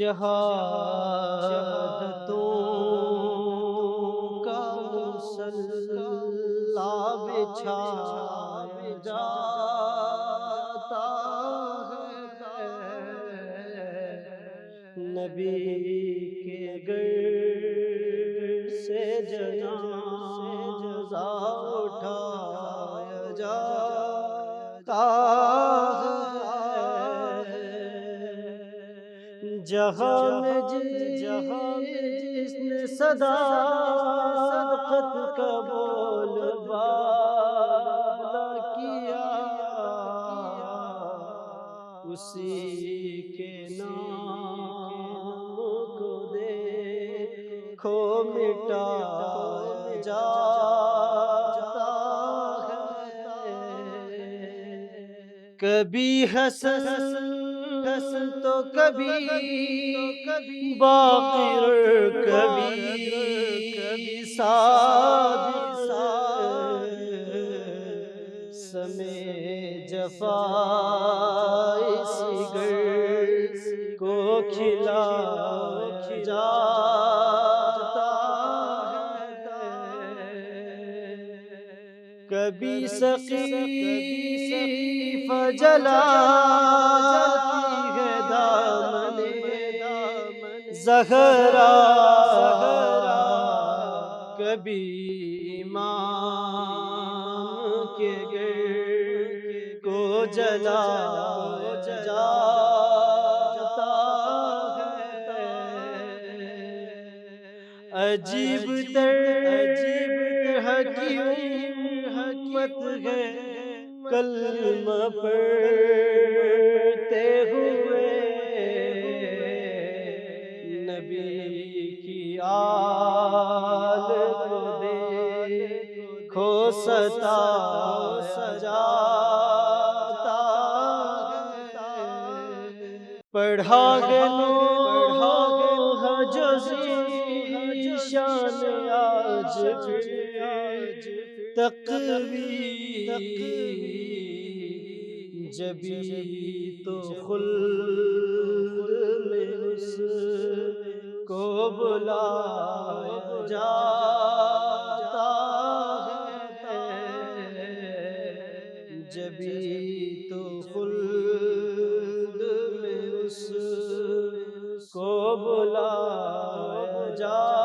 شہادتوں کا مصلی بچھایا جاتا ہے، نبی کے گھر سے جنازہ اٹھایا جاتا ہے۔ جہاں میں جس نے صداقت کا بول بالا کیا، اسی کے نام کو دیکھو مٹایا جاتا ہے۔ کبھی حسن تو کبھی باقر، کبھی صادق، سمے جفا اسی گر کو کھلایا جاتا ہے۔ کبھی سقیفہ جلاتی ہے دامن زہرا، کبھی امام کے گھر کو جلایا جاتا ہے۔ عجیب تر حکیمت ہے کلمہ پڑھتے ہوئے، نبی کی آل کو دیکھو ستایا جاتا ہے۔ پڑھا ہے نوح جو ذیشان آج پھر تقوی، جبھی تو خلد میں اس کو بلایا جاتا ہے، جبھی تو خلد میں اس کو بلایا جاتا